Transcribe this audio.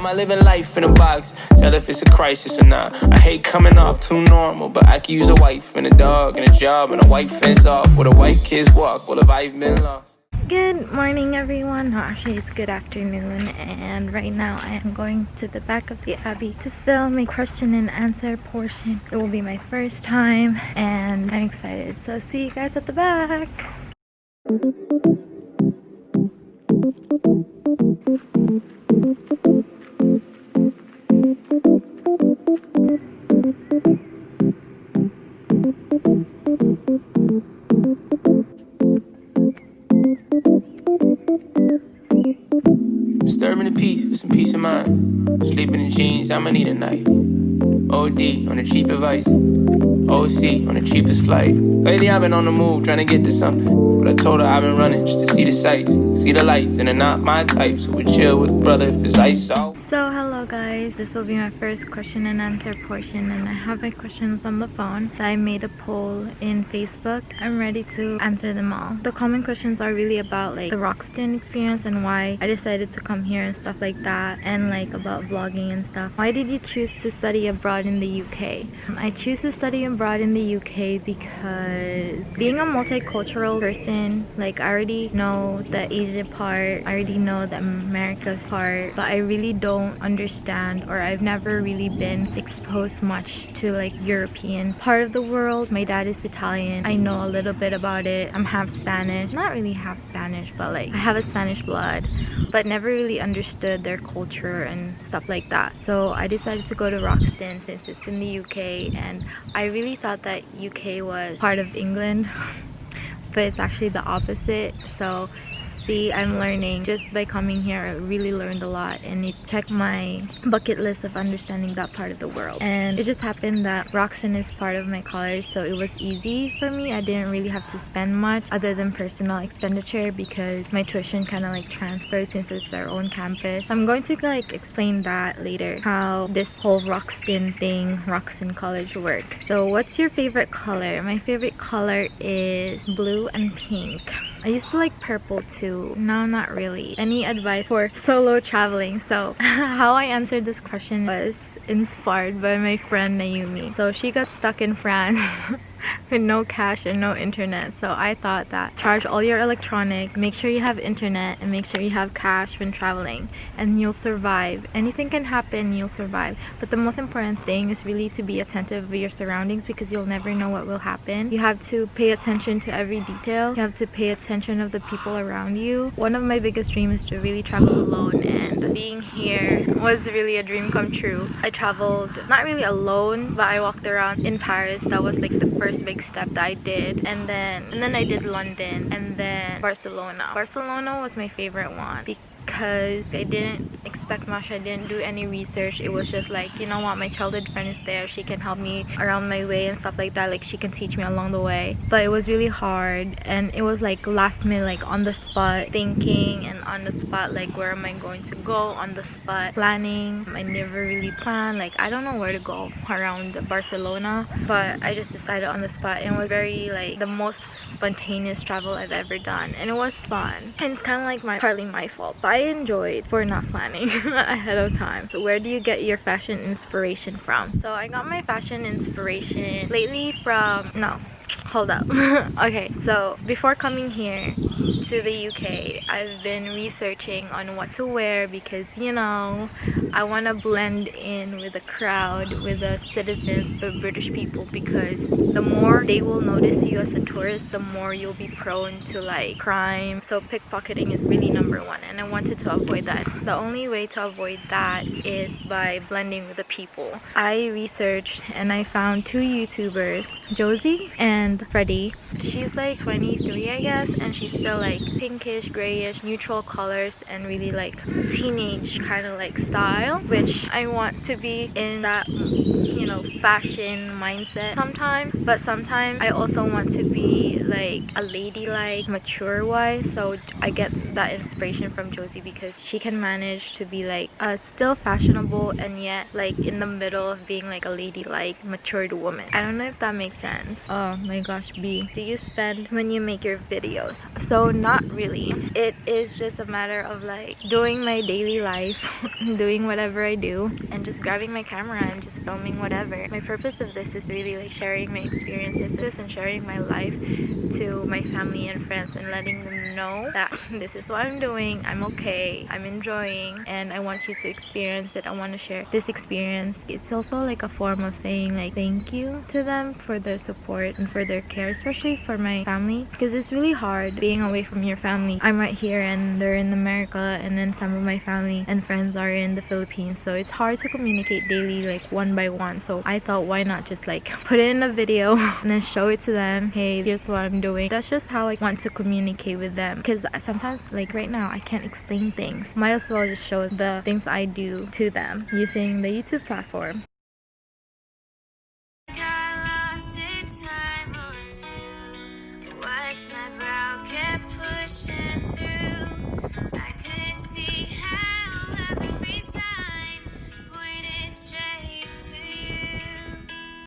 Am I living life in a box? Tell if it's a crisis or not. I hate coming off too normal, but I could use a wife and a dog and a job and a white fence off where the white kids walk. Well, if I've been lost. Good morning, everyone. Actually, it's good afternoon, and right now I am going to the back of the Abbey to film a question and answer portion. It will be my first time, and I'm excited. So see you guys at the back. Disturbing the peace with some peace of mind. Sleeping in jeans, I'ma need a night. OD on the cheap advice. OC on the cheapest flight. Lately I've been on the move trying to get to something, but I told her I've been running just to see the sights, see the lights, and they're not my type, so we chill with brother if it's ice out. So hello guys, this will be my first question and answer portion, and I have my questions on the phone that I made a poll in Facebook. I'm ready to answer them all. The common questions are really about like the Wroxton experience and why I decided to come here and stuff like that, and like about vlogging and stuff. Why did you choose to study abroad in the UK? I choose to study abroad in the UK because being a multicultural person, like I already know the Asia part, I already know the Americas part, but I really don't understand, or I've never really been exposed much to like European part of the world. My dad is Italian. I know a little bit about it. I'm half Spanish. Not really half Spanish, but like I have a Spanish blood, but never really understood their culture and stuff like that. So I decided to go to Wroxton since it's in the UK, and I really thought that UK was part of England but it's actually the opposite. So see, I'm learning just by coming here. I really learned a lot, and it checked my bucket list of understanding that part of the world. And it just happened that Wroxton is part of my college, so it was easy for me. I didn't really have to spend much other than personal expenditure because my tuition kind of like transfers since it's their own campus. I'm going to like explain that later, how this whole Wroxton thing, Wroxton College works. So what's your favorite color? My favorite color is blue and pink. I used to like purple too. Now not really. Any advice for solo traveling? So how I answered this question was inspired by my friend Naomi. So she got stuck in France with no cash and no internet. So I thought that charge all your electronic, make sure you have internet, and make sure you have cash when traveling, and you'll survive. Anything can happen, you'll survive. But the most important thing is really to be attentive of your surroundings, because you'll never know what will happen. You have to pay attention to every detail. You have to pay attention of the people around you. One of my biggest dreams is to really travel alone, and being here was really a dream come true. I traveled not really alone, but I walked around in Paris. That was like the first big step that I did, and then I did London, and then Barcelona. Barcelona was my favorite one because I didn't expect much. I didn't do any research. It was just like, you know what, my childhood friend is there, she can help me around my way and stuff like that. Like she can teach me along the way. But it was really hard, and it was like last minute, like on the spot thinking, and on the spot like where am I going to go, on the spot planning. I never really planned, like I don't know where to go around Barcelona, but I just decided on the spot, and it was very like the most spontaneous travel I've ever done, and it was fun. And it's kind of like partly my fault, but I enjoyed for not planning ahead of time. So where do you get your fashion inspiration from? So I got my fashion inspiration lately from, no, hold up. Okay, so before coming here to the UK, I've been researching on what to wear because, you know, I want to blend in with the crowd, with the citizens, the British people, because the more they will notice you as a tourist, the more you'll be prone to like crime. So pickpocketing is really number one, and I wanted to avoid that. The only way to avoid that is by blending with the people. I researched and I found two YouTubers, Josie and Freddie. She's like 23, I guess, and she's still like pinkish, grayish, neutral colors, and really like teenage kind of like style, which I want to be in that, you know, fashion mindset sometimes. But sometimes I also want to be like a ladylike, mature wise. So I get that inspiration from Josie because she can manage to be like still fashionable and yet like in the middle of being like a ladylike, matured woman. I don't know if that makes sense. Oh my god, gosh, B, do you spend when you make your videos? So not really. It is just a matter of like doing my daily life, doing whatever I do, and just grabbing my camera and just filming whatever. My purpose of this is really like sharing my experiences and sharing my life to my family and friends and letting them know that this is what I'm doing, I'm okay, I'm enjoying, and I want you to experience it. I want to share this experience. It's also like a form of saying like thank you to them for their support and for their care, especially for my family, because it's really hard being away from your family. I'm right here and they're in America, and then some of my family and friends are in the Philippines, so it's hard to communicate daily like one by one. So I thought, why not just like put it in a video and then show it to them, hey, here's what I'm doing. That's just how I want to communicate with them, because sometimes like right now I can't explain things. Might as well just show the things I do to them using the YouTube platform.